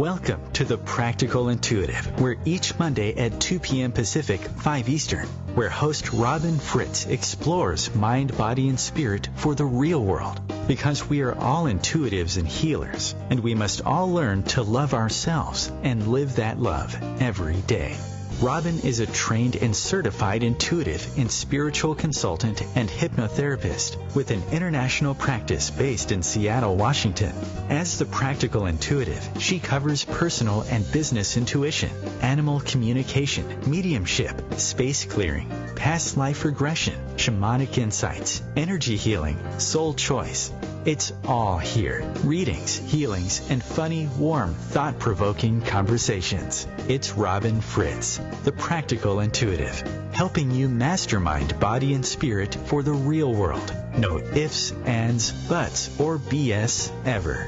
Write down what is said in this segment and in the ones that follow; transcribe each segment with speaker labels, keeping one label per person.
Speaker 1: Welcome to The Practical Intuitive, where each Monday at 2 p.m. Pacific, 5 Eastern, where host Robin Fritz explores mind, body, and spirit for the real world. Because we are all intuitives and healers, and we must all learn to love ourselves and live that love every day. Robin is a trained and certified intuitive and spiritual consultant and hypnotherapist with an international practice based in Seattle, Washington. As the Practical Intuitive, she covers personal and business intuition, animal communication, mediumship, space clearing, past life regression, shamanic insights, energy healing, soul choice. It's all here. Readings, healings, and funny, warm, thought-provoking conversations. It's Robin Fritz, the Practical Intuitive, helping you mastermind body and spirit for the real world. No ifs, ands, buts, or BS ever.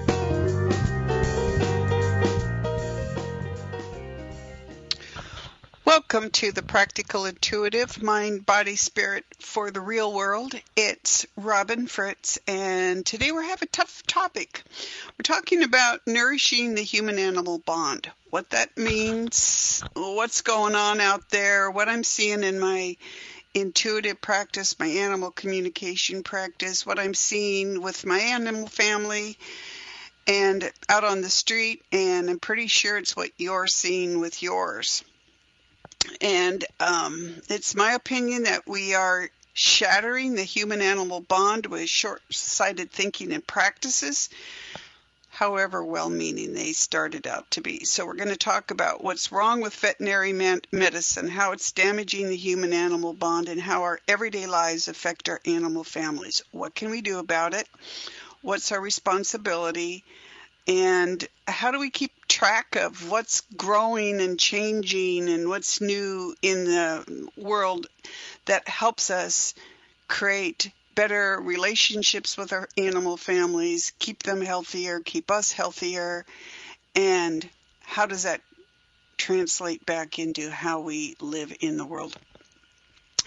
Speaker 2: Welcome to the Practical Intuitive, Mind, Body, Spirit for the Real World. It's Robin Fritz, and today we have a tough topic. We're talking about nourishing the human-animal bond, what that means, what's going on out there, what I'm seeing in my intuitive practice, my animal communication practice, what I'm seeing with my animal family and out on the street, and I'm pretty sure it's what you're seeing with yours. And it's my opinion that we are shattering the human-animal bond with short-sighted thinking and practices, however well-meaning they started out to be. So we're going to talk about what's wrong with veterinary medicine, how it's damaging the human-animal bond, and how our everyday lives affect our animal families. What can we do about it? What's our responsibility? And how do we keep track of what's growing and changing and what's new in the world that helps us create better relationships with our animal families, keep them healthier, keep us healthier, and how does that translate back into how we live in the world?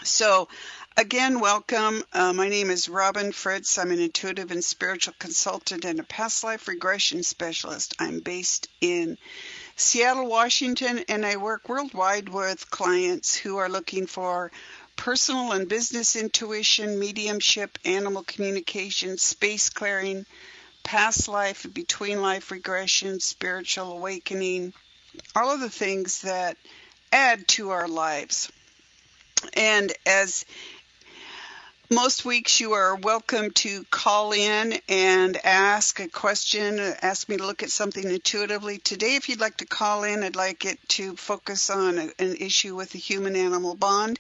Speaker 2: So, again, welcome. My name is Robin Fritz. I'm an intuitive and spiritual consultant and a past life regression specialist. I'm based in Seattle, Washington, and I work worldwide with clients who are looking for personal and business intuition, mediumship, animal communication, space clearing, past life and between life regression, spiritual awakening, all of the things that add to our lives. And as most weeks, you are welcome to call in and ask a question, ask me to look at something intuitively. Today, if you'd like to call in, I'd like it to focus on an issue with the human-animal bond.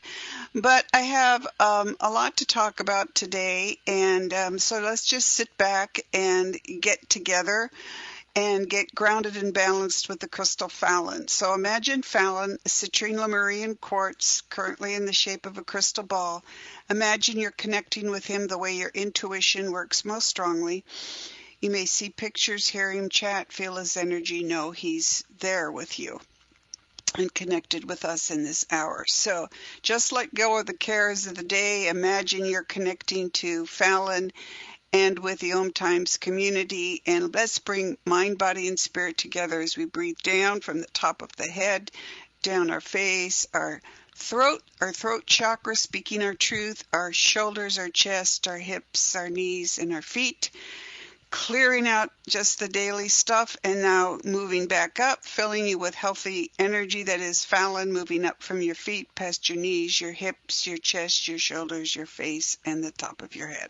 Speaker 2: But I have a lot to talk about today, and so let's just sit back and get together and get grounded and balanced with the crystal Fallon. So imagine Fallon, a citrine Lemurian quartz, currently in the shape of a crystal ball. Imagine you're connecting with him the way your intuition works most strongly. You may see pictures, hear him chat, feel his energy, know he's there with you and connected with us in this hour. So just let go of the cares of the day. Imagine you're connecting to Fallon and with the OMTimes community, and let's bring mind, body, and spirit together as we breathe down from the top of the head, down our face, our throat chakra, speaking our truth, our shoulders, our chest, our hips, our knees, and our feet, clearing out just the daily stuff, and now moving back up, filling you with healthy energy that is Fallon, moving up from your feet, past your knees, your hips, your chest, your shoulders, your face, and the top of your head.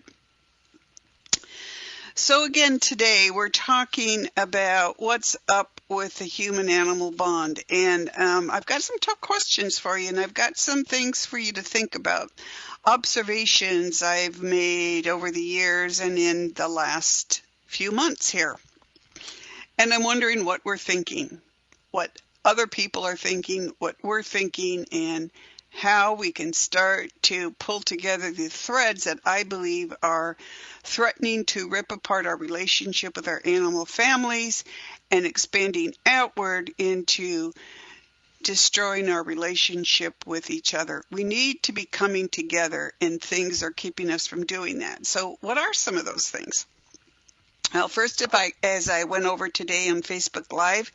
Speaker 2: So again, today we're talking about what's up with the human-animal bond. And I've got some tough questions for you, and I've got some things for you to think about. Observations I've made over the years and in the last few months here. And I'm wondering what we're thinking, what other people are thinking, what we're thinking, and how we can start to pull together the threads that I believe are threatening to rip apart our relationship with our animal families and expanding outward into destroying our relationship with each other. We need to be coming together, and things are keeping us from doing that. So what are some of those things? Well, first, as I went over today on Facebook Live,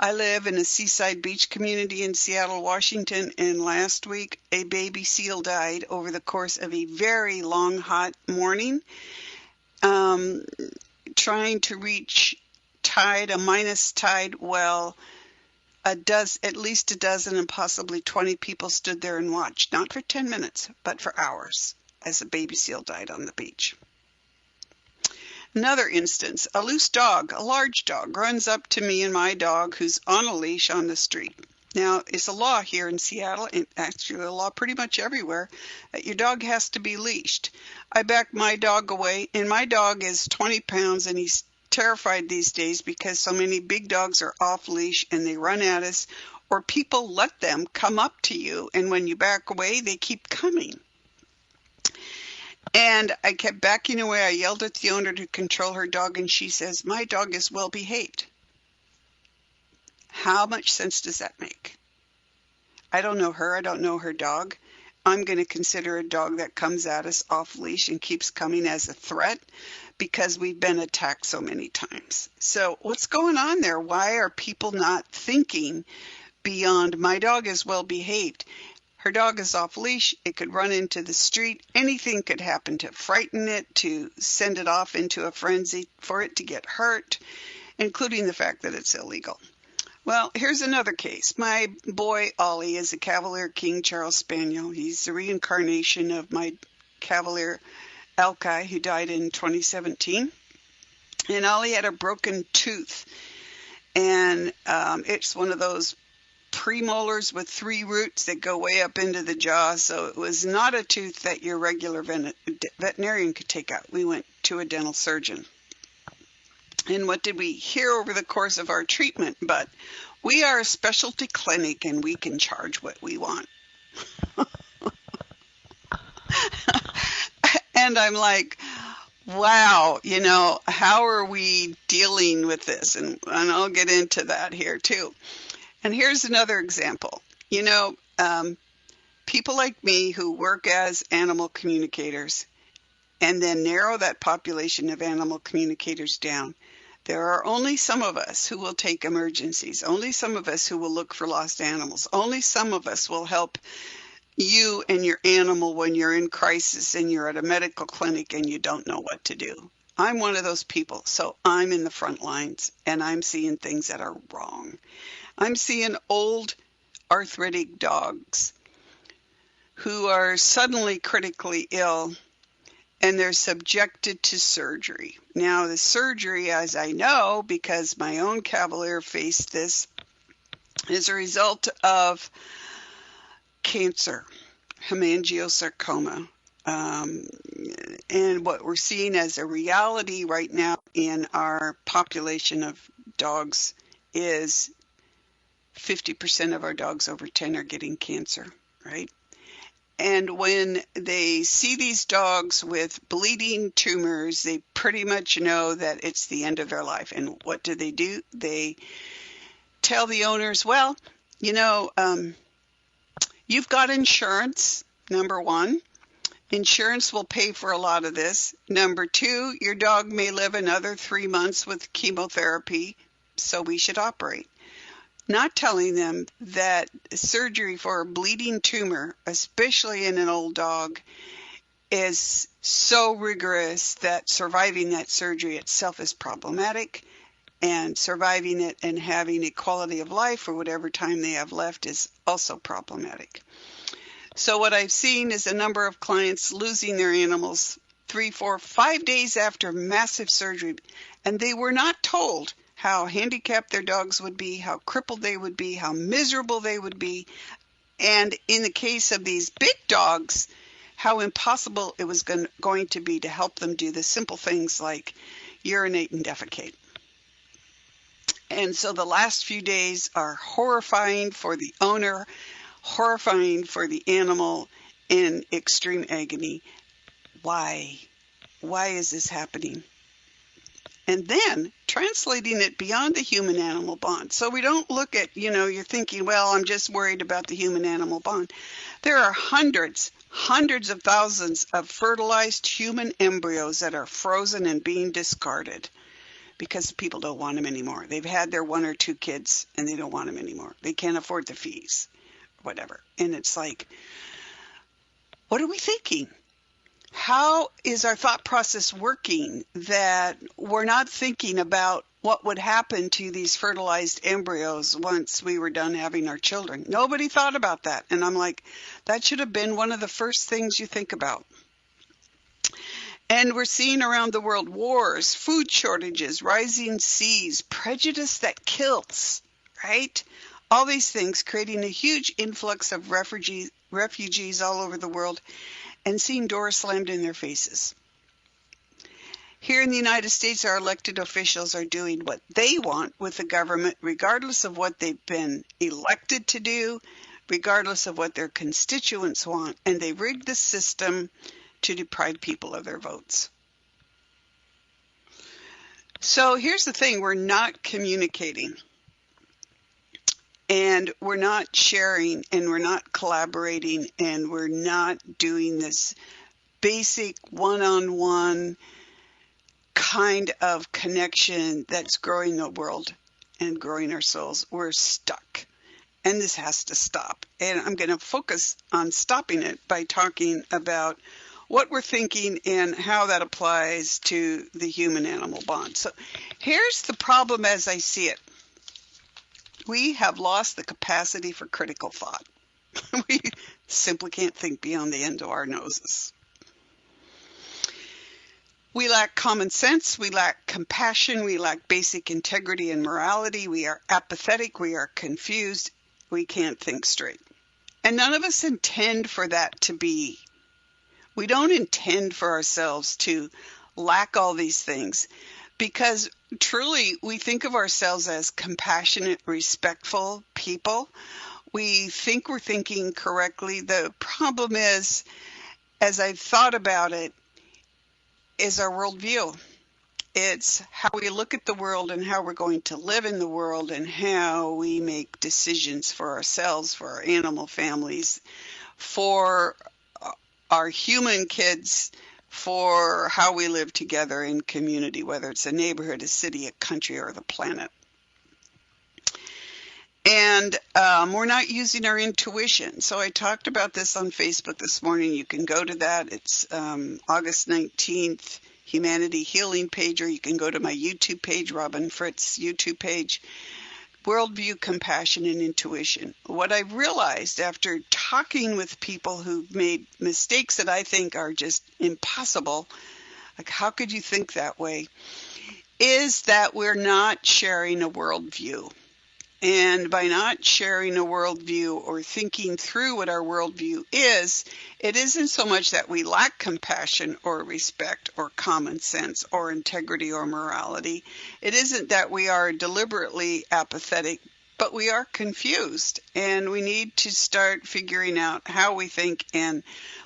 Speaker 2: I live in a seaside beach community in Seattle, Washington, and last week a baby seal died over the course of a very long, hot morning, trying to reach tide, a minus tide. Well, at least a dozen and possibly 20 people stood there and watched, not for 10 minutes, but for hours, as a baby seal died on the beach. Another instance, a loose dog, a large dog, runs up to me and my dog who's on a leash on the street. Now, it's a law here in Seattle, and actually a law pretty much everywhere, that your dog has to be leashed. I back my dog away, and my dog is 20 pounds, and he's terrified these days because so many big dogs are off leash and they run at us, or people let them come up to you, and when you back away, they keep coming. And I kept backing away. I yelled at the owner to control her dog, and she says, "My dog is well behaved." How much sense does that make? I don't know her. I don't know her dog. I'm going to consider a dog that comes at us off leash and keeps coming as a threat because we've been attacked so many times. So what's going on there? Why are people not thinking beyond my dog is well behaved? Her dog is off leash. It could run into the street. Anything could happen to frighten it, to send it off into a frenzy, for it to get hurt, including the fact that it's illegal. Well, here's another case. My boy Ollie is a Cavalier King Charles Spaniel. He's the reincarnation of my Cavalier Alki, who died in 2017. And Ollie had a broken tooth. And it's one of those premolars with 3 roots that go way up into the jaw, so it was not a tooth that your regular veterinarian could take out. We went to a dental surgeon. And what did we hear over the course of our treatment? But we are a specialty clinic and we can charge what we want. And I'm like, wow, how are we dealing with this? And I'll get into that here too. And here's another example. People like me who work as animal communicators and then narrow that population of animal communicators down. There are only some of us who will take emergencies, only some of us who will look for lost animals, only some of us will help you and your animal when you're in crisis and you're at a medical clinic and you don't know what to do. I'm one of those people, so I'm in the front lines and I'm seeing things that are wrong. I'm seeing old arthritic dogs who are suddenly critically ill and they're subjected to surgery. Now, the surgery, as I know, because my own Cavalier faced this, is a result of cancer, hemangiosarcoma. And what we're seeing as a reality right now in our population of dogs is 50% of our dogs over 10 are getting cancer, right? And when they see these dogs with bleeding tumors, they pretty much know that it's the end of their life. And what do? They tell the owners, well, you've got insurance, number one. Insurance will pay for a lot of this. Number two, your dog may live another 3 months with chemotherapy, so we should operate. Not telling them that surgery for a bleeding tumor, especially in an old dog, is so rigorous that surviving that surgery itself is problematic, and surviving it and having a quality of life for whatever time they have left is also problematic. So what I've seen is a number of clients losing their animals 3, 4, 5 days after massive surgery, and they were not told how handicapped their dogs would be, how crippled they would be, how miserable they would be, and in the case of these big dogs, how impossible it was going to be to help them do the simple things like urinate and defecate. And so the last few days are horrifying for the owner, horrifying for the animal, in extreme agony. Why? Why is this happening? And then translating it beyond the human-animal bond. So we don't look at, you're thinking, well, I'm just worried about the human-animal bond. There are hundreds of thousands of fertilized human embryos that are frozen and being discarded. because people don't want them anymore. They've had their 1 or 2 kids and they don't want them anymore. They can't afford the fees, whatever. And it's like, what are we thinking? How is our thought process working that we're not thinking about what would happen to these fertilized embryos once we were done having our children? Nobody thought about that. And I'm like, that should have been one of the first things you think about. And we're seeing around the world wars, food shortages, rising seas, prejudice that kills, right? All these things creating a huge influx of refugees all over the world, and seeing doors slammed in their faces. Here in the United States, our elected officials are doing what they want with the government, regardless of what they've been elected to do, regardless of what their constituents want, and they rigged the system to deprive people of their votes. So here's the thing, we're not communicating, and we're not sharing, and we're not collaborating, and we're not doing this basic one-on-one kind of connection that's growing the world and growing our souls. We're stuck, and this has to stop. And I'm going to focus on stopping it by talking about what we're thinking and how that applies to the human-animal bond. So here's the problem as I see it. We have lost the capacity for critical thought. We simply can't think beyond the end of our noses. We lack common sense, we lack compassion, we lack basic integrity and morality, we are apathetic, we are confused, we can't think straight. And none of us intend for that to be. We don't intend for ourselves to lack all these things, because truly we think of ourselves as compassionate, respectful people. We think we're thinking correctly. The problem is, as I've thought about it, is our worldview. It's how we look at the world and how we're going to live in the world and how we make decisions for ourselves, for our animal families, for our human kids, for how we live together in community, whether it's a neighborhood, a city, a country, or the planet. And we're not using our intuition. So I talked about this on Facebook this morning. You can go to that. It's August 19th, Humanity Healing page, or you can go to my YouTube page, Robin Fritz YouTube page, Worldview, Compassion, and Intuition. What I realized after talking with people who've made mistakes that I think are just impossible, like how could you think that way, is that we're not sharing a worldview. And by not sharing a worldview or thinking through what our worldview is, it isn't so much that we lack compassion or respect or common sense or integrity or morality. It isn't that we are deliberately apathetic, but we are confused. And we need to start figuring out how we think and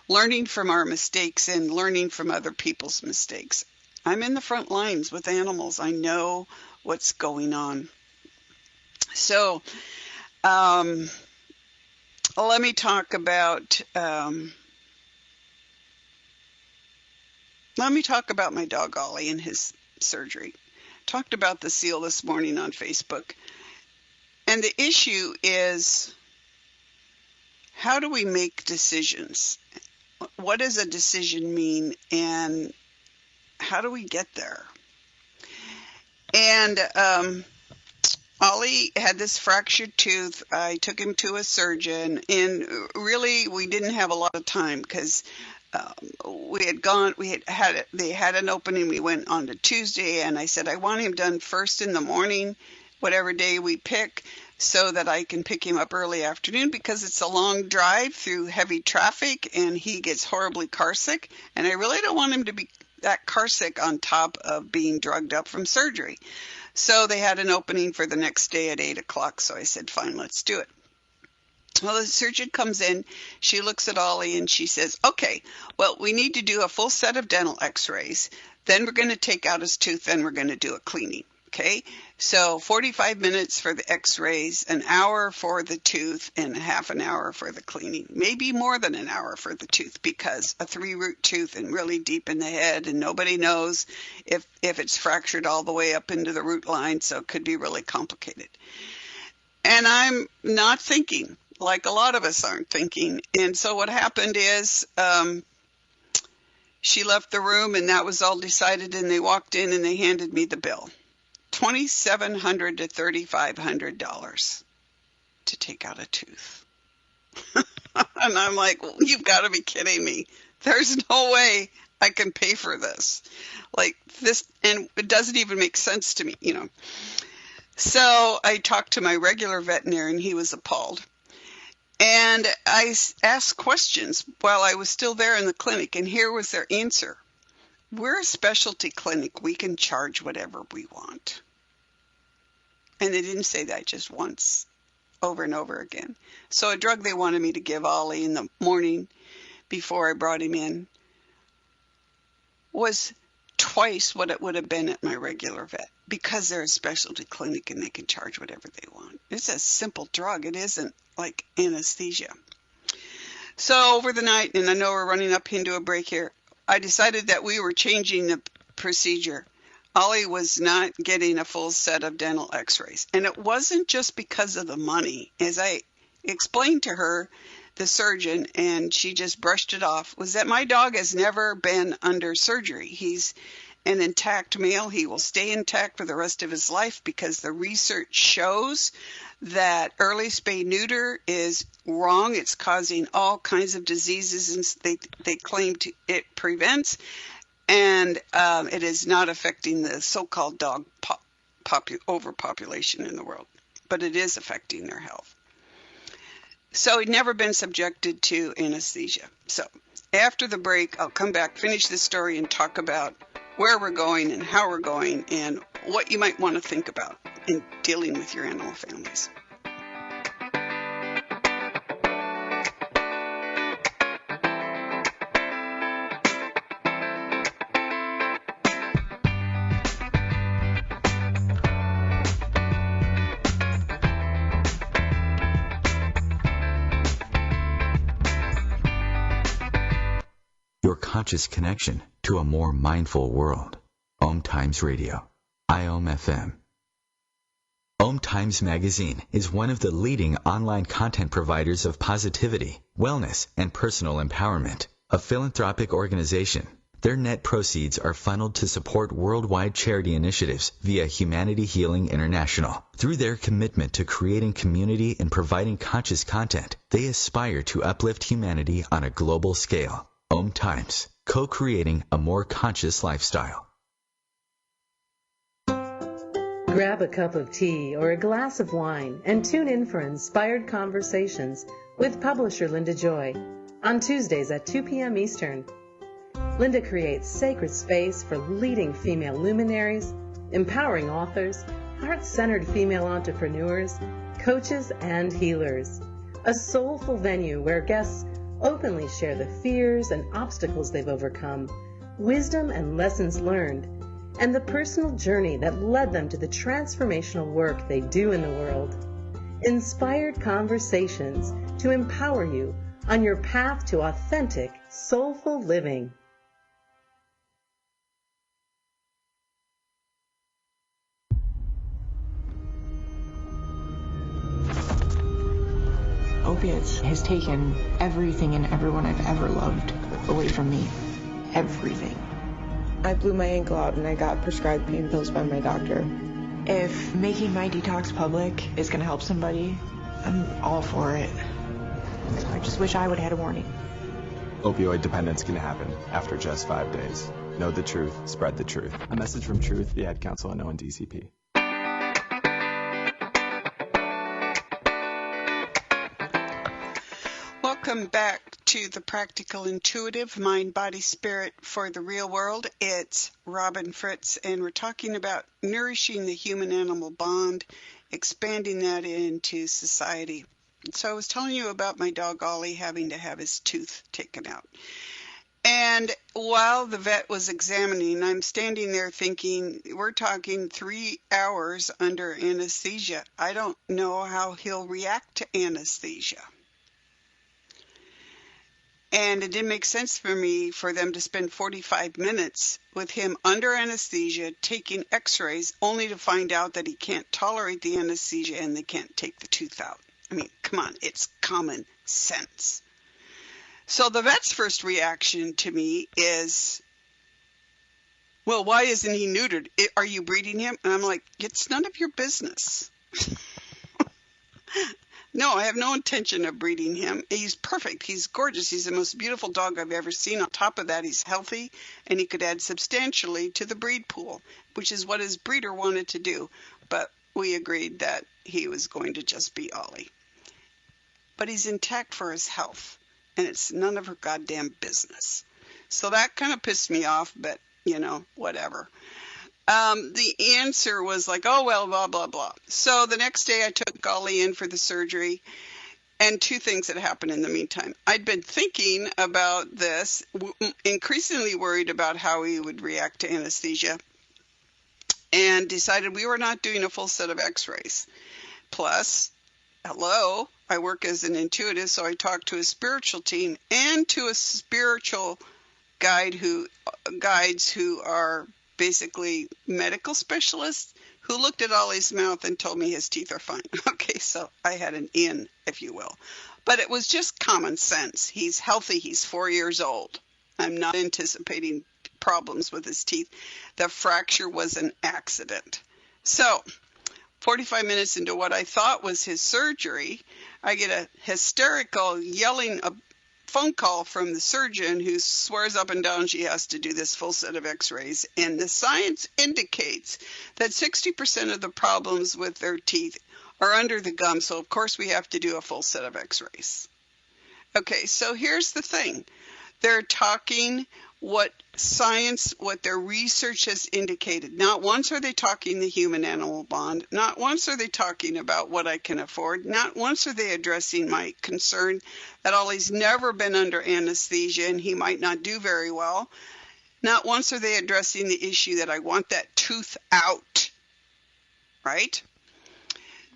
Speaker 2: learning from our mistakes and learning from other people's mistakes. I'm in the front lines with animals. I know what's going on. So, let me talk about my dog Ollie and his surgery. Talked about the seal this morning on Facebook. And the issue is, how do we make decisions? What does a decision mean, and how do we get there? And Ollie had this fractured tooth. I took him to a surgeon, and really we didn't have a lot of time because they had an opening. We went on to Tuesday, and I said I want him done first in the morning, whatever day we pick, so that I can pick him up early afternoon, because it's a long drive through heavy traffic and he gets horribly carsick, and I really don't want him to be that carsick on top of being drugged up from surgery. So they had an opening for the next day at 8 o'clock. So I said, fine, let's do it. Well, the surgeon comes in, she looks at Ollie and she says, okay, well, we need to do a full set of dental x-rays. Then we're going to take out his tooth, then we're going to do a cleaning. Okay, so 45 minutes for the x-rays, an hour for the tooth, and half an hour for the cleaning. Maybe more than an hour for the tooth, because a 3-root tooth and really deep in the head, and nobody knows if it's fractured all the way up into the root line, so it could be really complicated. And I'm not thinking, like a lot of us aren't thinking. And so what happened is she left the room, and that was all decided, and they walked in and they handed me the bill. $2,700 to $3,500 to take out a tooth. And I'm like, well, you've got to be kidding me. There's no way I can pay for this. Like this, and it doesn't even make sense to me, you know. So I talked to my regular veterinarian. He was appalled. And I asked questions while I was still there in the clinic, and here was their answer. We're a specialty clinic. We can charge whatever we want. And they didn't say that just once, over and over again. So a drug they wanted me to give Ollie in the morning before I brought him in was twice what it would have been at my regular vet, because they're a specialty clinic and they can charge whatever they want. It's a simple drug. It isn't like anesthesia. So over the night, and I know we're running up into a break here, I decided that we were changing the procedure. Ollie was not getting a full set of dental x-rays. And it wasn't just because of the money. As I explained to her, the surgeon, and she just brushed it off, was that my dog has never been under surgery. He's an intact male. He will stay intact for the rest of his life, because the research shows that early spay-neuter is wrong. It's causing all kinds of diseases, and they claim it prevents, and it is not affecting the so-called dog overpopulation in the world, but it is affecting their health. So he'd never been subjected to anesthesia. So after the break, I'll come back, finish this story, and talk about where we're going and how we're going and what you might want to think about in dealing with your animal families.
Speaker 1: Your conscious connection to a more mindful world. OMTimes Radio. IOM-FM. OMTimes Magazine is one of the leading online content providers of positivity, wellness, and personal empowerment. A philanthropic organization, their net proceeds are funneled to support worldwide charity initiatives via Humanity Healing International. Through their commitment to creating community and providing conscious content, they aspire to uplift humanity on a global scale. OMTimes, co-creating a more conscious lifestyle.
Speaker 3: Grab a cup of tea or a glass of wine and tune in for Inspired Conversations with publisher Linda Joy on Tuesdays at 2 p.m. Eastern. Linda creates sacred space for leading female luminaries, empowering authors, heart-centered female entrepreneurs, coaches, and healers. A soulful venue where guests openly share the fears and obstacles they've overcome, wisdom and lessons learned, and the personal journey that led them to the transformational work they do in the world. Inspired Conversations to empower you on your path to authentic, soulful living.
Speaker 4: Opiates has taken everything and everyone I've ever loved away from me. Everything.
Speaker 5: I blew my ankle out and I got prescribed pain pills by my doctor.
Speaker 4: If making my detox public is going to help somebody, I'm all for it. I just wish I would have had a warning.
Speaker 6: Opioid dependence can happen after just 5 days. Know the truth, spread the truth. A message from Truth, the Ad Council, and ONDCP.
Speaker 2: Welcome back to the Practical Intuitive Mind, Body, Spirit for the Real World. It's Robin Fritz, and we're talking about nourishing the human-animal bond, expanding that into society. So I was telling you about my dog Ollie having to have his tooth taken out. And while the vet was examining, I'm standing there thinking, we're talking 3 hours under anesthesia. I don't know how he'll react to anesthesia. And it didn't make sense for me for them to spend 45 minutes with him under anesthesia taking x-rays only to find out that he can't tolerate the anesthesia and they can't take the tooth out. I mean, come on, it's common sense. So the vet's first reaction to me is, well, why isn't he neutered? Are you breeding him? And I'm like, it's none of your business. No, I have no intention of breeding him. He's perfect. He's gorgeous. He's the most beautiful dog I've ever seen. On top of that, he's healthy, and he could add substantially to the breed pool, which is what his breeder wanted to do. But we agreed that he was going to just be Ollie. But he's intact for his health, and it's none of her goddamn business. So that kind of pissed me off, but, you know, whatever. The answer was like, oh, well, blah, blah, blah. So the next day I took Ollie in for the surgery, and 2 things had happened in the meantime. I'd been thinking about this, increasingly worried about how he would react to anesthesia, and decided we were not doing a full set of x-rays. Plus, hello, I work as an intuitive, so I talked to a spiritual team and to a spiritual guides who are basically medical specialists who looked at Ollie's mouth and told me his teeth are fine. Okay, so I had an in, if you will. But it was just common sense. He's healthy. He's 4 years old. I'm not anticipating problems with his teeth. The fracture was an accident. So 45 minutes into what I thought was his surgery, I get a hysterical yelling phone call from the surgeon who swears up and down she has to do this full set of x-rays, and the science indicates that 60% of the problems with their teeth are under the gum, so of course we have to do a full set of x-rays. Okay, so here's the thing. They're talking what their research has indicated. Not once are they talking the human-animal bond. Not once are they talking about what I can afford. Not once are they addressing my concern that Ollie's never been under anesthesia and he might not do very well. Not once are they addressing the issue that I want that tooth out, right?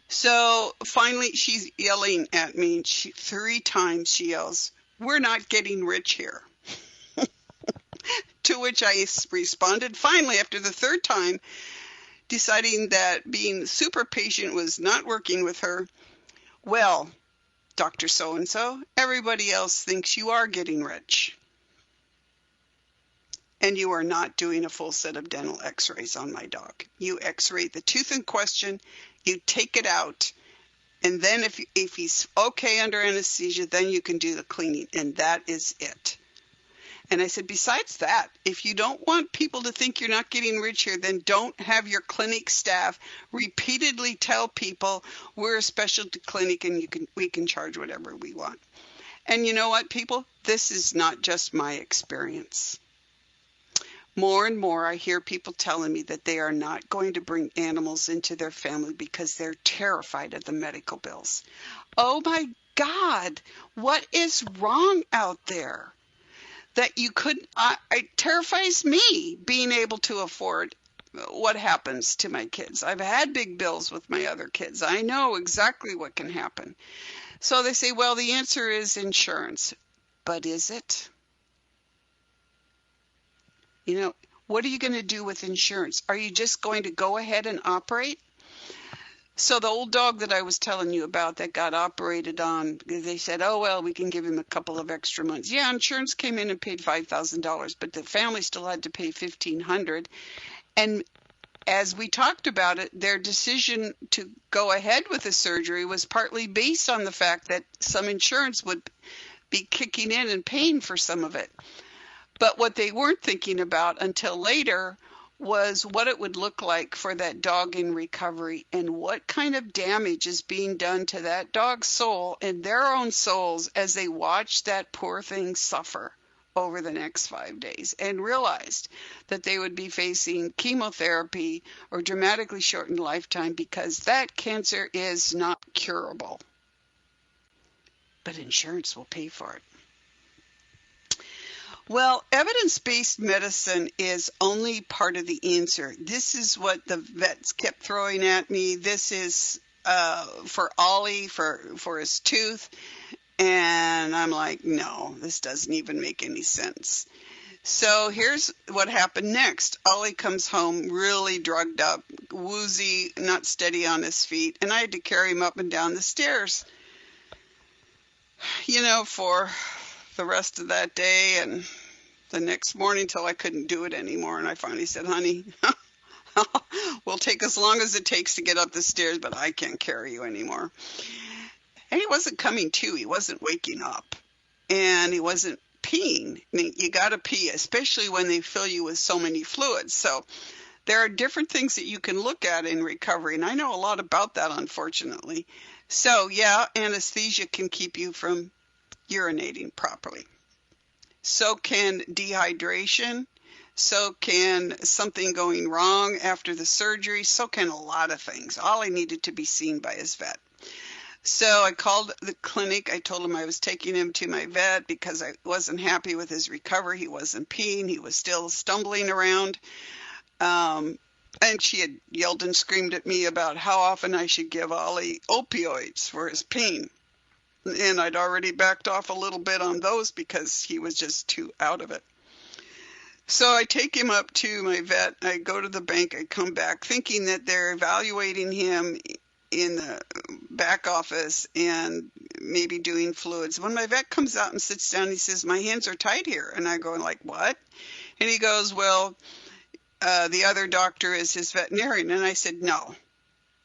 Speaker 2: So finally she's yelling at me. 3 times she yells, "We're not getting rich here." To which I responded, finally, after the 3rd time, deciding that being super patient was not working with her. Well, Dr. So-and-so, everybody else thinks you are getting rich. And you are not doing a full set of dental x-rays on my dog. You x-ray the tooth in question, you take it out, and then if he's okay under anesthesia, then you can do the cleaning, and that is it. And I said, besides that, if you don't want people to think you're not getting rich here, then don't have your clinic staff repeatedly tell people we're a specialty clinic and we can charge whatever we want. And you know what, people? This is not just my experience. More and more I hear people telling me that they are not going to bring animals into their family because they're terrified of the medical bills. Oh my God, what is wrong out there? That you couldn't, it terrifies me being able to afford what happens to my kids. I've had big bills with my other kids. I know exactly what can happen. So they say, well, the answer is insurance. But is it? You know, what are you going to do with insurance? Are you just going to go ahead and operate? So the old dog that I was telling you about that got operated on, they said, oh, well, we can give him a couple of extra months. Yeah, insurance came in and paid $5,000, but the family still had to pay $1,500. And as we talked about it, their decision to go ahead with the surgery was partly based on the fact that some insurance would be kicking in and paying for some of it. But what they weren't thinking about until later was what it would look like for that dog in recovery and what kind of damage is being done to that dog's soul and their own souls as they watch that poor thing suffer over the next 5 days, and realized that they would be facing chemotherapy or dramatically shortened lifetime because that cancer is not curable. But insurance will pay for it. Well, evidence-based medicine is only part of the answer. This is what the vets kept throwing at me. This is for Ollie, for his tooth. And I'm like, no, this doesn't even make any sense. So here's what happened next. Ollie comes home really drugged up, woozy, not steady on his feet, and I had to carry him up and down the stairs, for the rest of that day and the next morning till I couldn't do it anymore. And I finally said, honey, we'll take as long as it takes to get up the stairs, but I can't carry you anymore. And he wasn't coming to. He wasn't waking up. And he wasn't peeing. I mean, you got to pee, especially when they fill you with so many fluids. So there are different things that you can look at in recovery. And I know a lot about that, unfortunately. So, yeah, anesthesia can keep you from urinating properly. So can dehydration. So can something going wrong after the surgery. So can a lot of things. Ollie needed to be seen by his vet. So I called the clinic. I told him I was taking him to my vet because I wasn't happy with his recovery. He wasn't peeing. He was still stumbling around. And she had yelled and screamed at me about how often I should give Ollie opioids for his pain. And I'd already backed off a little bit on those because he was just too out of it. So I take him up to my vet. I go to the bank. I come back thinking that they're evaluating him in the back office and maybe doing fluids. When my vet comes out and sits down, he says, my hands are tied here. And I go like, what? And he goes, well, the other doctor is his veterinarian. And I said, no,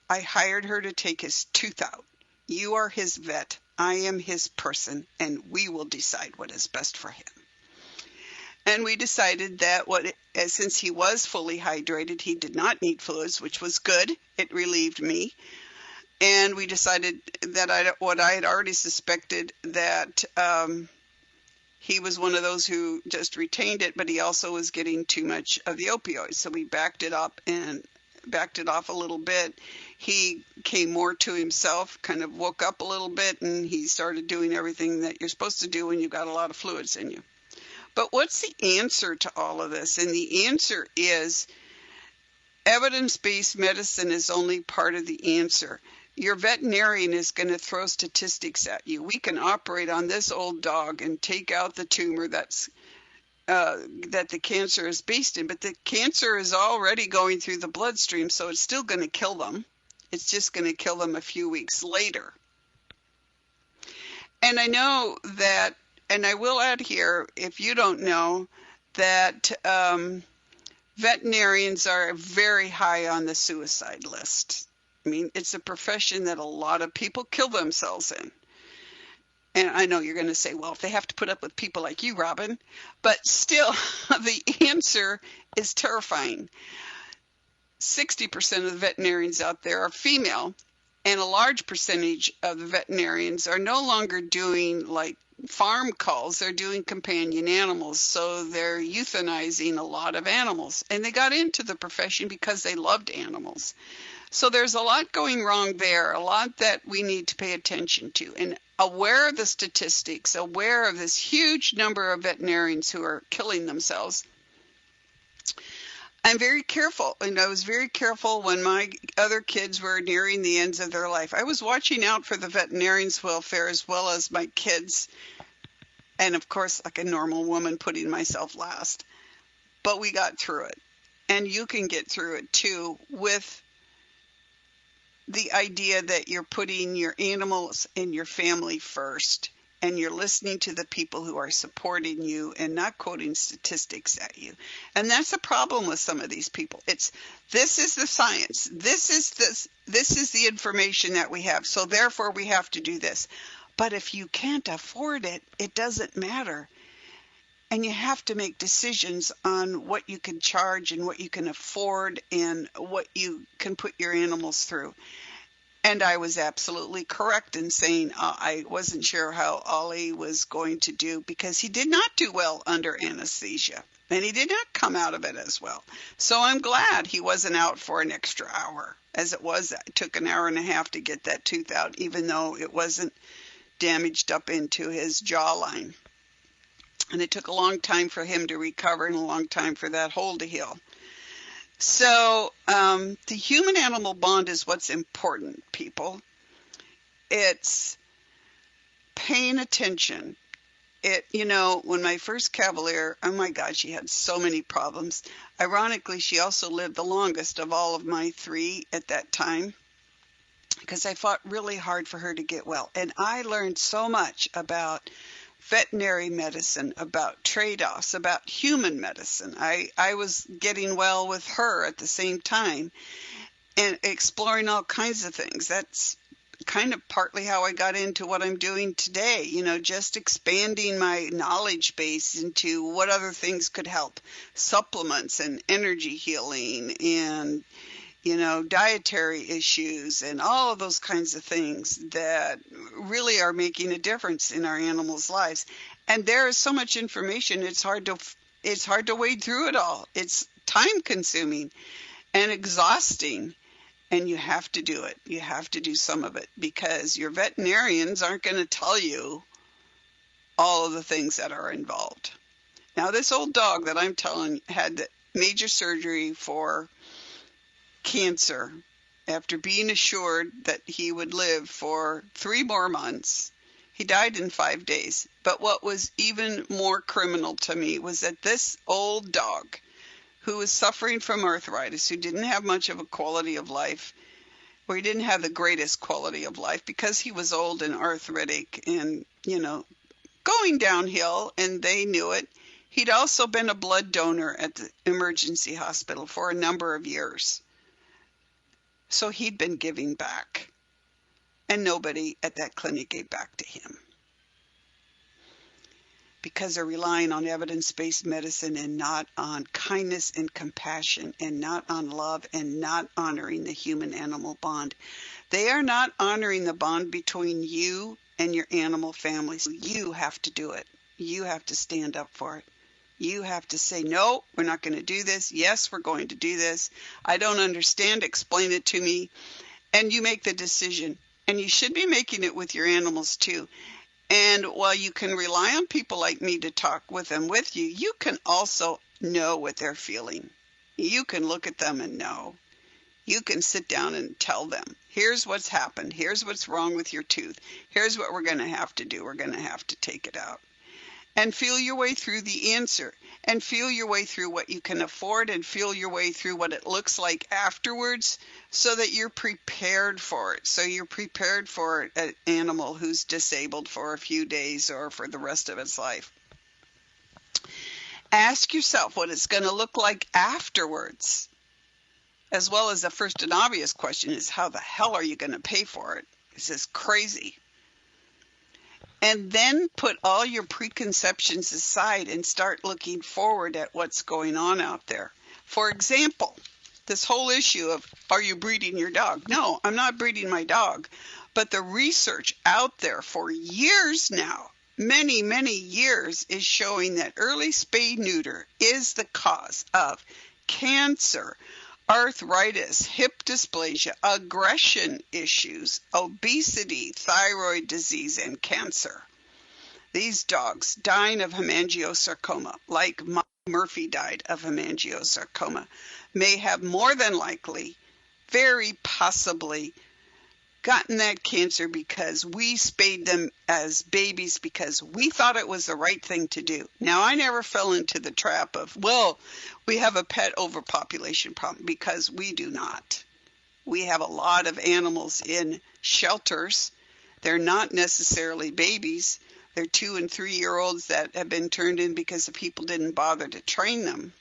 Speaker 2: I hired her to take his tooth out. You are his vet. I am his person, and we will decide what is best for him. And we decided that since he was fully hydrated, he did not need fluids, which was good. It relieved me. And we decided that what I had already suspected, that he was one of those who just retained it, but he also was getting too much of the opioids. So we backed it up and backed it off a little bit. He came more to himself, kind of woke up a little bit, and he started doing everything that you're supposed to do when you've got a lot of fluids in you. But what's the answer to all of this? And the answer is evidence-based medicine is only part of the answer. Your veterinarian is going to throw statistics at you. We can operate on this old dog and take out the tumor that the cancer is based in, but the cancer is already going through the bloodstream, so it's still going to kill them. It's just going to kill them a few weeks later. And I know that, and I will add here, if you don't know, that veterinarians are very high on the suicide list. I mean, it's a profession that a lot of people kill themselves in. And I know you're going to say, well, if they have to put up with people like you, Robin, but still, the answer is terrifying. 60% of the veterinarians out there are female, and a large percentage of the veterinarians are no longer doing like farm calls. They're doing companion animals, so they're euthanizing a lot of animals. And they got into the profession because they loved animals. So there's a lot going wrong there, a lot that we need to pay attention to. And aware of the statistics, aware of this huge number of veterinarians who are killing themselves, I'm very careful. And I was very careful when my other kids were nearing the ends of their life. I was watching out for the veterinarians' welfare as well as my kids. And of course, like a normal woman, putting myself last. But we got through it. And you can get through it too, with the idea that you're putting your animals and your family first, and you're listening to the people who are supporting you and not quoting statistics at you. And that's a problem with some of these people. This is the science. This is the information that we have. So therefore we have to do this. But if you can't afford it, it doesn't matter. And you have to make decisions on what you can charge and what you can afford and what you can put your animals through. And I was absolutely correct in saying I wasn't sure how Ollie was going to do, because he did not do well under anesthesia. And he did not come out of it as well. So I'm glad he wasn't out for an extra hour. As it was, it took an hour and a half to get that tooth out, even though it wasn't damaged up into his jawline. And it took a long time for him to recover and a long time for that hole to heal. So the human-animal bond is what's important, people. It's paying attention. When my first Cavalier, oh my God, she had so many problems. Ironically, she also lived the longest of all of my 3 at that time, because I fought really hard for her to get well. And I learned so much about veterinary medicine, about trade-offs, about human medicine. I was getting well with her at the same time and exploring all kinds of things. That's kind of partly how I got into what I'm doing today, just expanding my knowledge base into what other things could help, supplements and energy healing and dietary issues and all of those kinds of things that really are making a difference in our animals' lives. And there is so much information, it's hard to wade through it all. It's time consuming and exhausting, and you have to do it. You have to do some of it, because your veterinarians aren't going to tell you all of the things that are involved. Now, this old dog that I'm telling had major surgery for cancer after being assured that he would live for 3 more months. He died in 5 days. But what was even more criminal to me was that this old dog, who was suffering from arthritis, who didn't have much of a quality of life, or he didn't have the greatest quality of life because he was old and arthritic and, going downhill, and they knew it. He'd also been a blood donor at the emergency hospital for a number of years. So he'd been giving back, and nobody at that clinic gave back to him, because they're relying on evidence-based medicine and not on kindness and compassion and not on love and not honoring the human-animal bond. They are not honoring the bond between you and your animal family. So you have to do it. You have to stand up for it. You have to say, no, we're not going to do this. Yes, we're going to do this. I don't understand. Explain it to me. And you make the decision. And you should be making it with your animals too. And while you can rely on people like me to talk with them with you, you can also know what they're feeling. You can look at them and know. You can sit down and tell them, here's what's happened. Here's what's wrong with your tooth. Here's what we're going to have to do. We're going to have to take it out. And feel your way through the answer, and feel your way through what you can afford, and feel your way through what it looks like afterwards, so that you're prepared for it. So you're prepared for an animal who's disabled for a few days or for the rest of its life. Ask yourself what it's going to look like afterwards, as well as the first and obvious question is, how the hell are you going to pay for it? This is crazy. And then put all your preconceptions aside and start looking forward at what's going on out there. For example, this whole issue of, are you breeding your dog? No, I'm not breeding my dog. But the research out there for years now, many, many years, is showing that early spay-neuter is the cause of cancer, arthritis, hip dysplasia, aggression issues, obesity, thyroid disease, and cancer. These dogs dying of hemangiosarcoma, like Murphy died of hemangiosarcoma, may have more than likely, very possibly, gotten that cancer because we spayed them as babies because we thought it was the right thing to do. Now, I never fell into the trap of, well, we have a pet overpopulation problem, because we do not. We have a lot of animals in shelters. They're not necessarily babies. They're 2- and 3-year-olds that have been turned in because the people didn't bother to train them.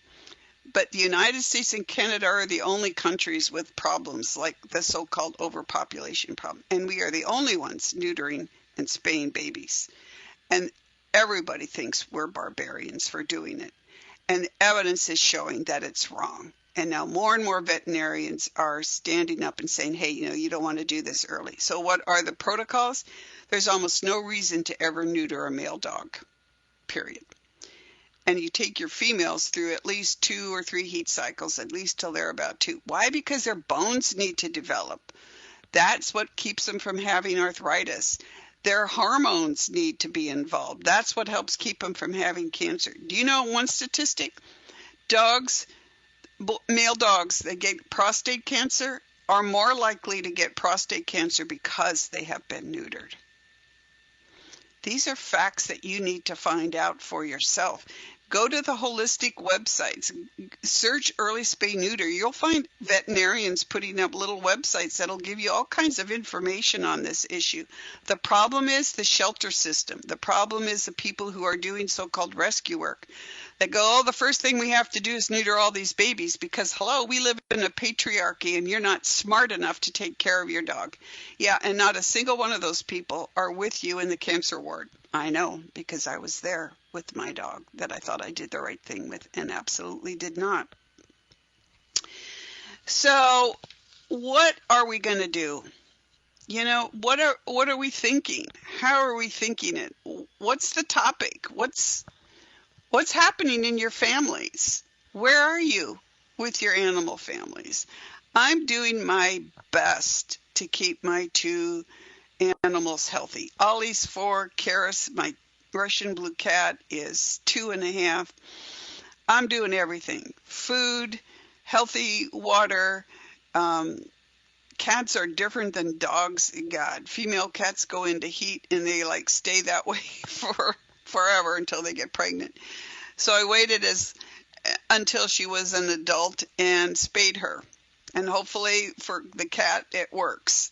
Speaker 2: But the United States and Canada are the only countries with problems like the so-called overpopulation problem. And we are the only ones neutering and spaying babies. And everybody thinks we're barbarians for doing it. And the evidence is showing that it's wrong. And now more and more veterinarians are standing up and saying, hey, you don't want to do this early. So what are the protocols? There's almost no reason to ever neuter a male dog, period. And you take your females through at least 2 or 3 heat cycles, at least till they're about 2. Why? Because their bones need to develop. That's what keeps them from having arthritis. Their hormones need to be involved. That's what helps keep them from having cancer. Do you know one statistic? Dogs, male dogs that get prostate cancer are more likely to get prostate cancer because they have been neutered. These are facts that you need to find out for yourself. Go to the holistic websites, search early spay neuter. You'll find veterinarians putting up little websites that'll give you all kinds of information on this issue. The problem is the shelter system. The problem is the people who are doing so-called rescue work. They go, oh, the first thing we have to do is neuter all these babies because, hello, we live in a patriarchy and you're not smart enough to take care of your dog. Yeah, and not a single one of those people are with you in the cancer ward. I know, because I was there with my dog that I thought I did the right thing with and absolutely did not. So what are we going to do? You know, what are we thinking? How are we thinking it? What's the topic? What's happening in your families? Where are you with your animal families? I'm doing my best to keep my two animals healthy. Ollie's 4, Karis, my Russian blue cat, is 2.5. I'm doing everything. Food, healthy water. Cats are different than dogs. God, female cats go into heat and they like stay that way for forever until they get pregnant. So I waited until she was an adult and spayed her. And hopefully for the cat, it works.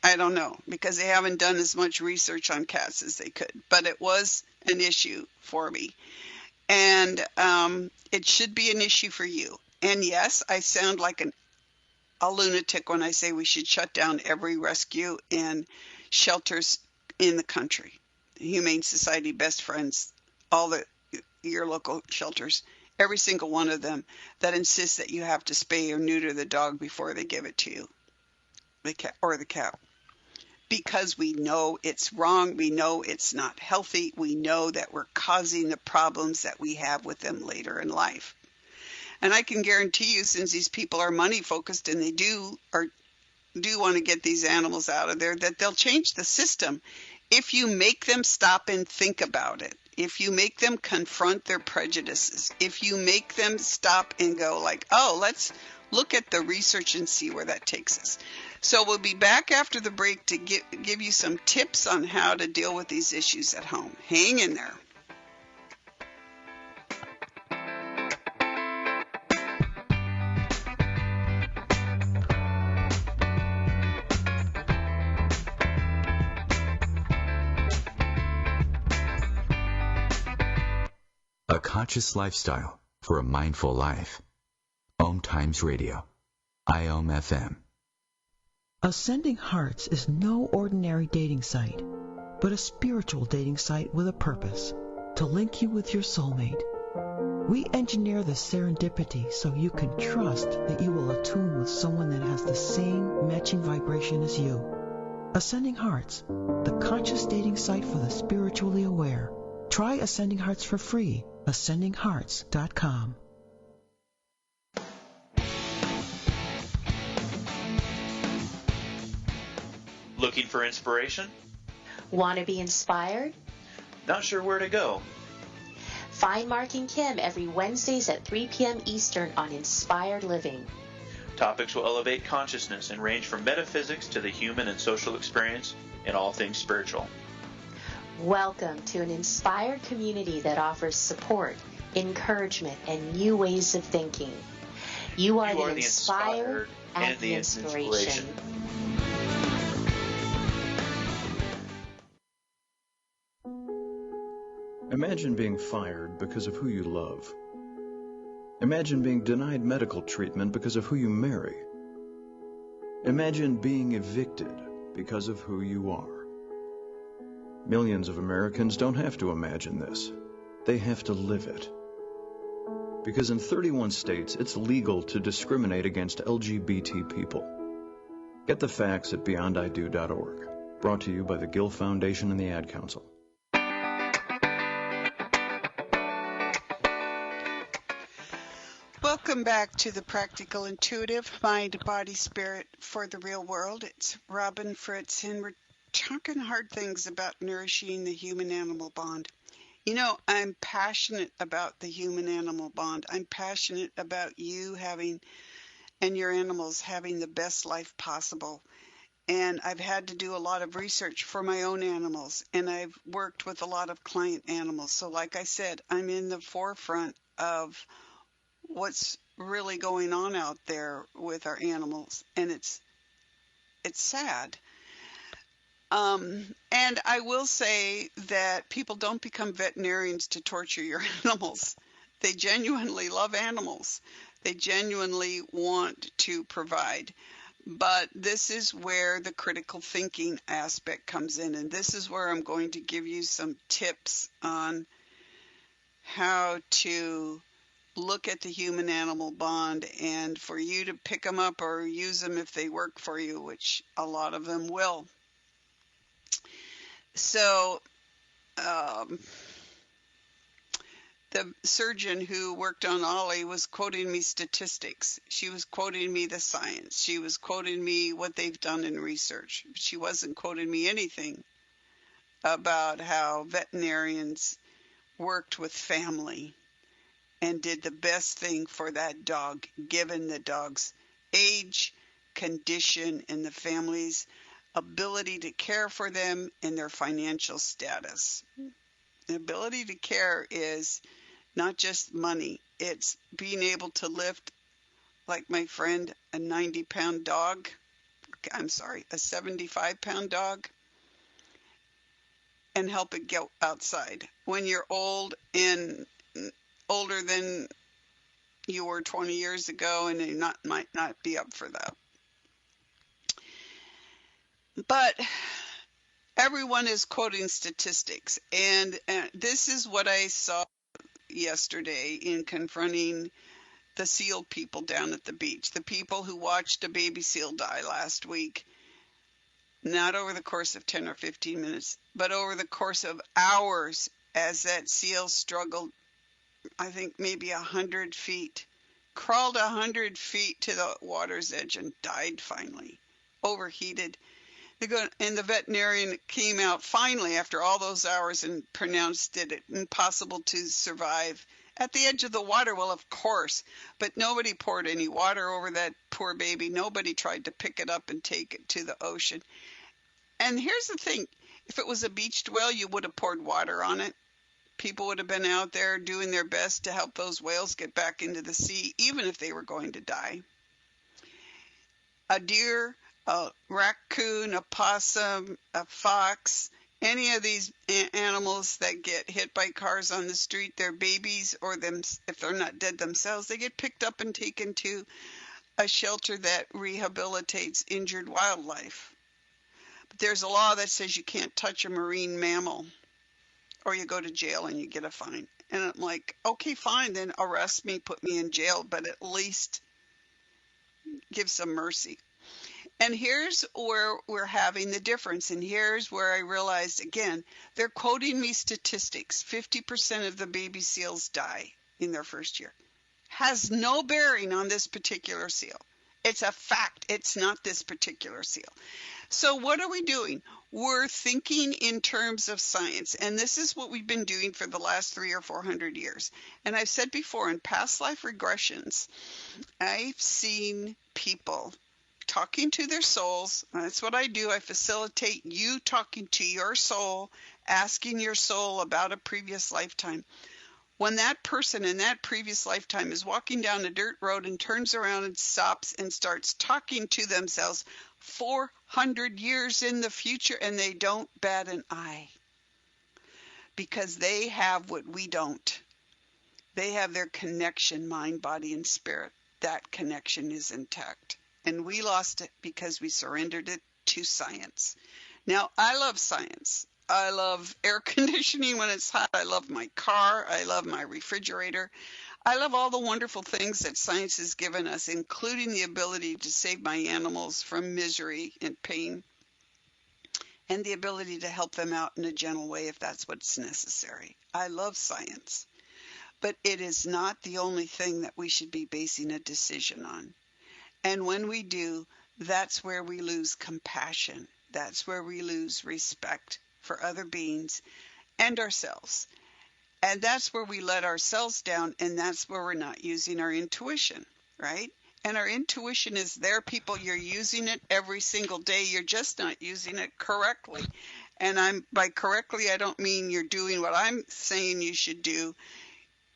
Speaker 2: I don't know, because they haven't done as much research on cats as they could. But it was an issue for me. And it should be an issue for you. And yes, I sound like a lunatic when I say we should shut down every rescue and shelters in the country. The Humane Society, Best Friends, your local shelters, every single one of them that insists that you have to spay or neuter the dog before they give it to you, the cat. Because we know it's wrong, we know it's not healthy, we know that we're causing the problems that we have with them later in life. And I can guarantee you, since these people are money focused and they do want to get these animals out of there, that they'll change the system if you make them stop and think about it. If you make them confront their prejudices, if you make them stop and go like, oh, let's look at the research and see where that takes us. So we'll be back after the break to give you some tips on how to deal with these issues at home. Hang in there.
Speaker 1: A conscious lifestyle for a mindful life. OMTimes Radio. IOM FM.
Speaker 7: Ascending Hearts is no ordinary dating site, but a spiritual dating site with a purpose, to link you with your soulmate. We engineer the serendipity so you can trust that you will attune with someone that has the same matching vibration as you. Ascending Hearts, the conscious dating site for the spiritually aware. Try Ascending Hearts for free. AscendingHearts.com.
Speaker 8: Looking for inspiration?
Speaker 9: Want to be inspired?
Speaker 8: Not sure where to go?
Speaker 9: Find Mark and Kim every Wednesdays at 3 p.m. Eastern on Inspired Living.
Speaker 8: Topics will elevate consciousness and range from metaphysics to the human and social experience and all things spiritual.
Speaker 9: Welcome to an inspired community that offers support, encouragement, and new ways of thinking. You are the inspired and the inspiration.
Speaker 10: Imagine being fired because of who you love. Imagine being denied medical treatment because of who you marry. Imagine being evicted because of who you are. Millions of Americans don't have to imagine this. They have to live it. Because in 31 states, it's legal to discriminate against LGBT people. Get the facts at beyondido.org. Brought to you by the Gill Foundation and the Ad Council.
Speaker 2: Welcome back to the Practical Intuitive Mind, Body, Spirit for the Real World. It's Robin Fritz, and we're talking hard things about nourishing the human-animal bond. You know, I'm passionate about the human-animal bond. I'm passionate about you having and your animals having the best life possible. And I've had to do a lot of research for my own animals, and I've worked with a lot of client animals. So like I said, I'm in the forefront of what's really going on out there with our animals, and it's sad. And I will say that people don't become veterinarians to torture your animals. They genuinely love animals. They genuinely want to provide. But this is where the critical thinking aspect comes in. And this is where I'm going to give you some tips on how to look at the human-animal bond and for you to pick them up or use them if they work for you, which a lot of them will. So the surgeon who worked on Ollie was quoting me statistics. She was quoting me the science. She was quoting me what they've done in research. She wasn't quoting me anything about how veterinarians worked with family and did the best thing for that dog, given the dog's age, condition, and the family's ability to care for them and their financial status. The ability to care is not just money. It's being able to lift, like my friend, a 90-pound dog. I'm sorry, a 75-pound dog, and help it get outside. When you're old and older than you were 20 years ago, and you might not be up for that. But everyone is quoting statistics, and this is what I saw yesterday in confronting the seal people down at the beach, the people who watched a baby seal die last week, not over the course of 10 or 15 minutes, but over the course of hours as that seal struggled, I think maybe 100 feet, crawled 100 feet to the water's edge and died finally, overheated. And the veterinarian came out finally after all those hours and pronounced it impossible to survive at the edge of the water. Well, of course, but nobody poured any water over that poor baby. Nobody tried to pick it up and take it to the ocean. And here's the thing. If it was a beached whale, you would have poured water on it. People would have been out there doing their best to help those whales get back into the sea, even if they were going to die. A deer, a raccoon, a possum, a fox, any of these animals that get hit by cars on the street, their babies or them, if they're not dead themselves, they get picked up and taken to a shelter that rehabilitates injured wildlife. But there's a law that says you can't touch a marine mammal or you go to jail and you get a fine. And I'm like, okay, fine, then arrest me, put me in jail, but at least give some mercy. And here's where we're having the difference. And here's where I realized, again, they're quoting me statistics. 50% of the baby seals die in their first year. Has no bearing on this particular seal. It's a fact. It's not this particular seal. So what are we doing? We're thinking in terms of science. And this is what we've been doing for the last 300 or 400 years. And I've said before, in past life regressions, I've seen people talking to their souls. That's what I do. I facilitate you talking to your soul, asking your soul about a previous lifetime. When that person in that previous lifetime is walking down a dirt road and turns around and stops and starts talking to themselves 400 years in the future, and they don't bat an eye because they have what we don't. They have their connection, mind, body, and spirit. That connection is intact. And we lost it because we surrendered it to science. Now, I love science. I love air conditioning when it's hot. I love my car. I love my refrigerator. I love all the wonderful things that science has given us, including the ability to save my animals from misery and pain, and the ability to help them out in a gentle way if that's what's necessary. I love science. But it is not the only thing that we should be basing a decision on. And when we do, that's where we lose compassion. that's where we lose respect for other beings and ourselves. And that's where we let ourselves down, and that's where we're not using our intuition, right? And our intuition is there, people. You're using it every single day. You're just not using it correctly. And by correctly, I don't mean you're doing what I'm saying you should do.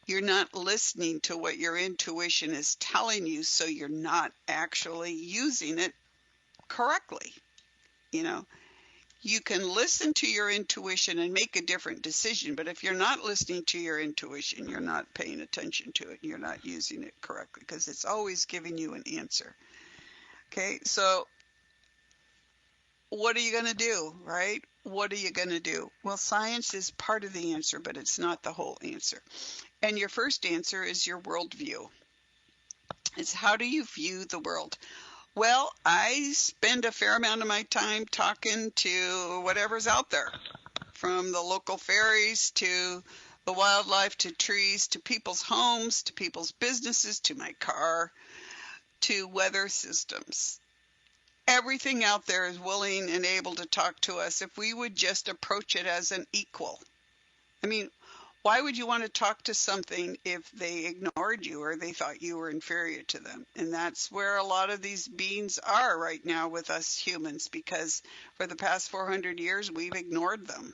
Speaker 2: You're not listening to what your intuition is telling you, so you're not actually using it correctly. You know, you can listen to your intuition and make a different decision, but if you're not listening to your intuition, you're not paying attention to it, and you're not using it correctly, because it's always giving you an answer. Okay, so what are you going to do, right? What are you going to do? Well, science is part of the answer, but it's not the whole answer. And your first answer is your worldview. It's how do you view the world? Well, I spend a fair amount of my time talking to whatever's out there, from the local fairies to the wildlife to trees to people's homes to people's businesses to my car to weather systems. Everything out there is willing and able to talk to us if we would just approach it as an equal. I mean, why would you want to talk to something if they ignored you or they thought you were inferior to them? And that's where a lot of these beings are right now with us humans, because for the past 400 years, we've ignored them.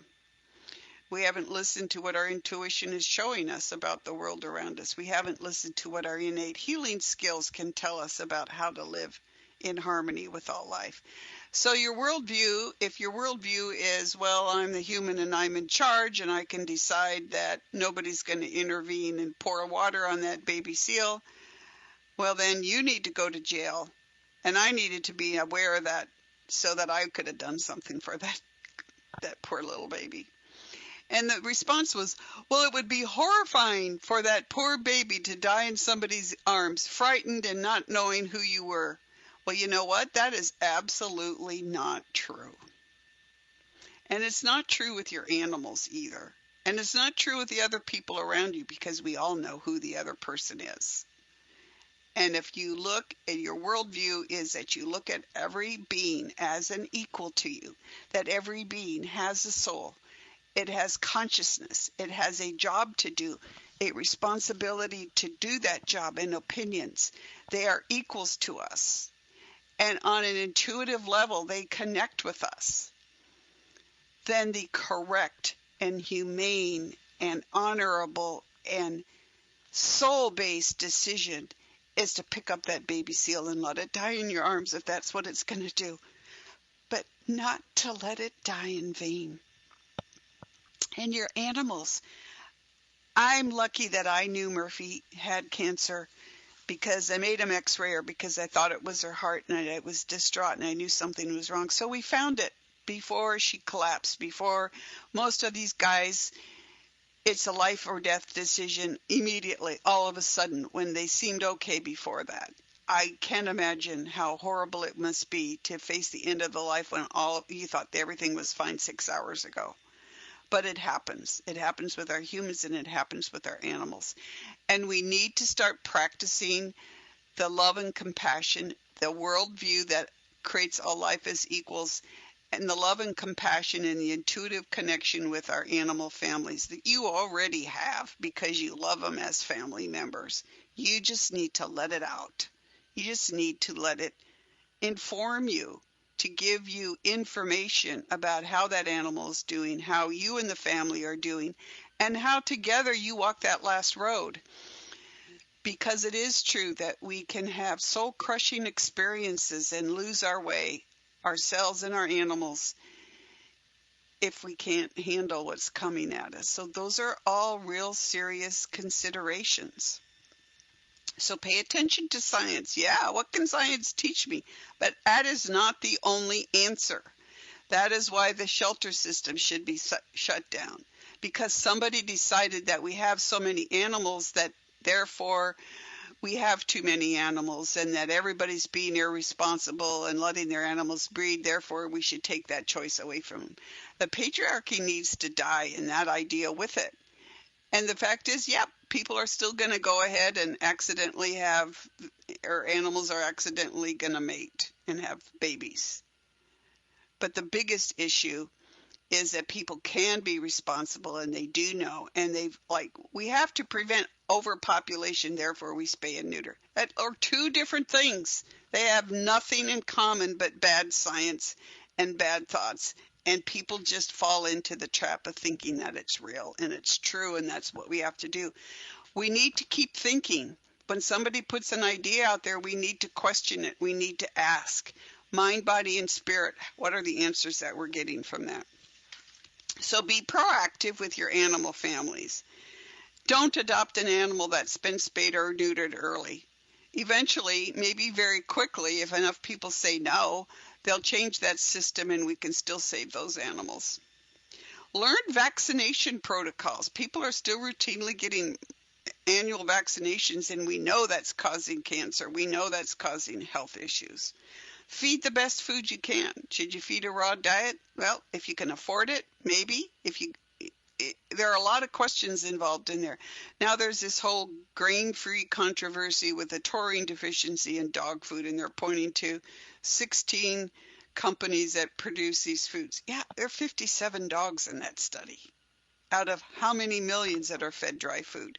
Speaker 2: We haven't listened to what our intuition is showing us about the world around us. We haven't listened to what our innate healing skills can tell us about how to live in harmony with all life. So your worldview, if your worldview is, well, I'm the human and I'm in charge and I can decide that nobody's going to intervene and pour water on that baby seal, well, then you need to go to jail. And I needed to be aware of that so that I could have done something for that poor little baby. And the response was, well, it would be horrifying for that poor baby to die in somebody's arms, frightened and not knowing who you were. Well, you know what? That is absolutely not true. And it's not true with your animals either. And it's not true with the other people around you, because we all know who the other person is. And if you look at your worldview is that you look at every being as an equal to you, that every being has a soul. It has consciousness. It has a job to do, a responsibility to do that job, and opinions. They are equals to us. And on an intuitive level, they connect with us. Then the correct and humane and honorable and soul-based decision is to pick up that baby seal and let it die in your arms if that's what it's going to do. But not to let it die in vain. And your animals. I'm lucky that I knew Murphy had cancer, because I made him x-ray her because I thought it was her heart, and I was distraught and I knew something was wrong. So we found it before she collapsed, before most of these guys, it's a life or death decision immediately, all of a sudden, when they seemed okay before that. I can't imagine how horrible it must be to face the end of the life when you thought everything was fine 6 hours ago. But it happens. It happens with our humans and it happens with our animals. And we need to start practicing the love and compassion, the worldview that creates all life as equals, and the love and compassion and the intuitive connection with our animal families that you already have because you love them as family members. You just need to let it out. You just need to let it inform you, to give you information about how that animal is doing, how you and the family are doing, and how together you walk that last road. Because it is true that we can have soul-crushing experiences and lose our way, ourselves and our animals, if we can't handle what's coming at us. So those are all real serious considerations. So pay attention to science. Yeah, what can science teach me? But that is not the only answer. That is why the shelter system should be shut down. Because somebody decided that we have so many animals that therefore we have too many animals, and that everybody's being irresponsible and letting their animals breed. Therefore, we should take that choice away from them. The patriarchy needs to die, and that idea with it. And the fact is, yep, people are still going to go ahead and accidentally have, or animals are accidentally going to mate and have babies. But the biggest issue is that people can be responsible, and they do know, and we have to prevent overpopulation, therefore we spay and neuter. That are two different things. They have nothing in common but bad science and bad thoughts, and people just fall into the trap of thinking that it's real and it's true, and that's what we have to do. We need to keep thinking. When somebody puts an idea out there, we need to question it. We need to ask. Mind, body, and spirit, what are the answers that we're getting from that? So be proactive with your animal families. Don't adopt an animal that's been spayed or neutered early. Eventually, maybe very quickly, if enough people say no, they'll change that system and we can still save those animals. Learn vaccination protocols. People are still routinely getting annual vaccinations, and we know that's causing cancer. We know that's causing health issues. Feed the best food you can. Should you feed a raw diet? Well, if you can afford it, maybe. There are a lot of questions involved in there. Now there's this whole grain-free controversy with the taurine deficiency in dog food, and they're pointing to 16 companies that produce these foods. Yeah, there are 57 dogs in that study out of how many millions that are fed dry food.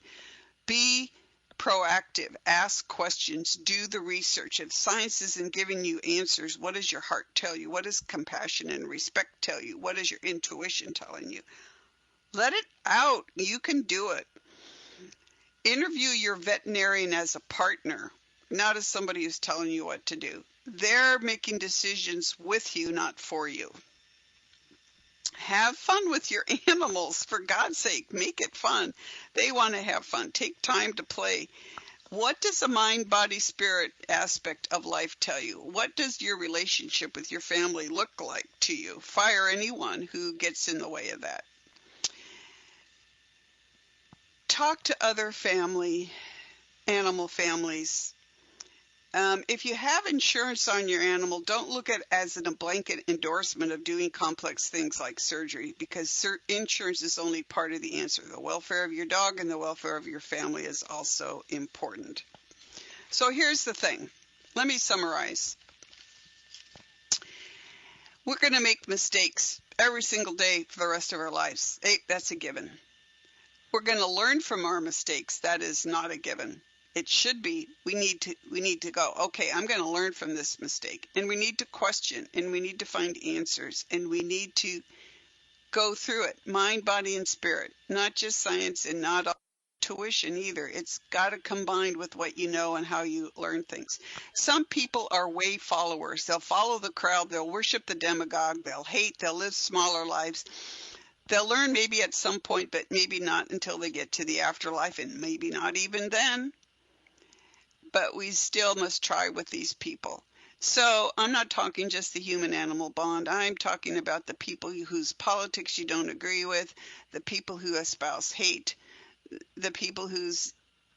Speaker 2: Be proactive, ask questions, do the research. If science isn't giving you answers, what does your heart tell you? What does compassion and respect tell you? What is your intuition telling you? Let it out. You can do it. Interview your veterinarian as a partner, not as somebody who's telling you what to do. They're making decisions with you, not for you. Have fun with your animals, for God's sake. Make it fun. They want to have fun. Take time to play. What does the mind, body, spirit aspect of life tell you? What does your relationship with your family look like to you? Fire anyone who gets in the way of that. Talk to other animal families. If you have insurance on your animal, don't look at it as a blanket endorsement of doing complex things like surgery, because insurance is only part of the answer. The welfare of your dog and the welfare of your family is also important. So here's the thing. Let me summarize. We're going to make mistakes every single day for the rest of our lives. That's a given. We're going to learn from our mistakes. That is not a given. It should be. We need to go, okay, I'm going to learn from this mistake. And we need to question, and we need to find answers, and we need to go through it, mind, body, and spirit, not just science and not all tuition either. It's got to combine with what you know and how you learn things. Some people are way followers. They'll follow the crowd. They'll worship the demagogue. They'll hate. They'll live smaller lives. They'll learn maybe at some point, but maybe not until they get to the afterlife, and maybe not even then. But we still must try with these people. So I'm not talking just the human-animal bond. I'm talking about the people whose politics you don't agree with, the people who espouse hate, the people whose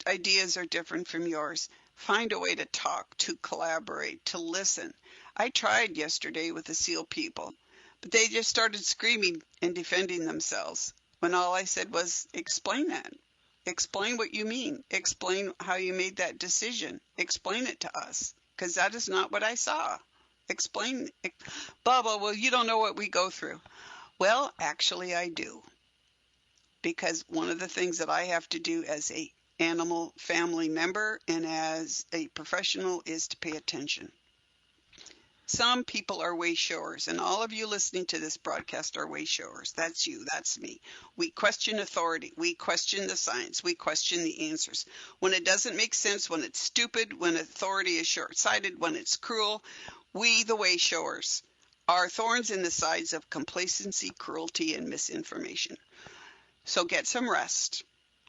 Speaker 2: ideas are different from yours. Find a way to talk, to collaborate, to listen. I tried yesterday with the SEAL people, but they just started screaming and defending themselves when all I said was, explain that. Explain what you mean. Explain how you made that decision. Explain it to us, because that is not what I saw. Explain, blah, blah, well, you don't know what we go through. Well, actually, I do. Because one of the things that I have to do as a animal family member and as a professional is to pay attention. Some people are way showers, and all of you listening to this broadcast are way showers. That's you. That's me. We question authority. We question the science. We question the answers. When it doesn't make sense, when it's stupid, when authority is short-sighted, when it's cruel, we, the way showers, are thorns in the sides of complacency, cruelty, and misinformation. So get some rest.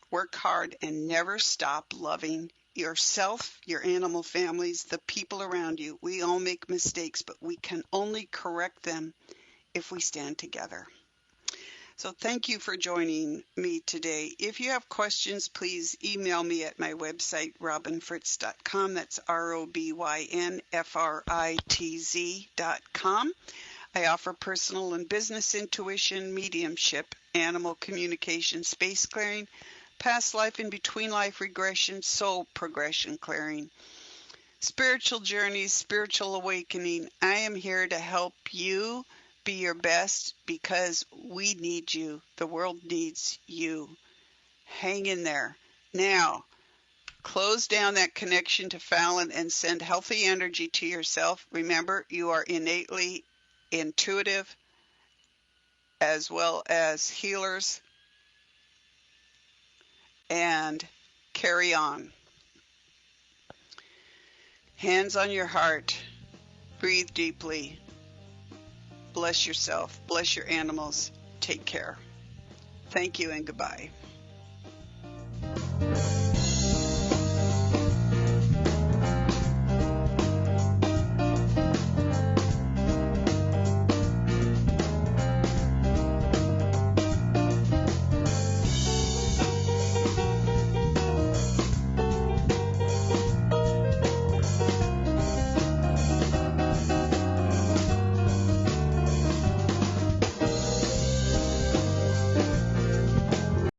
Speaker 2: Work hard and never stop loving yourself, your animal families, the people around you. We all make mistakes, but we can only correct them if we stand together. So thank you for joining me today. If you have questions, please email me at my website, robynfritz.com. That's ROBYNFRITZ.com. I offer personal and business intuition, mediumship, animal communication, space clearing, past life and between life regression, soul progression clearing, spiritual journeys, spiritual awakening. I am here to help you be your best because we need you. The world needs you. Hang in there. Now, close down that connection to Fallon and send healthy energy to yourself. Remember, you are innately intuitive as well as healers. And carry on. Hands on your heart. Breathe deeply. Bless yourself. Bless your animals. Take care. Thank you and goodbye.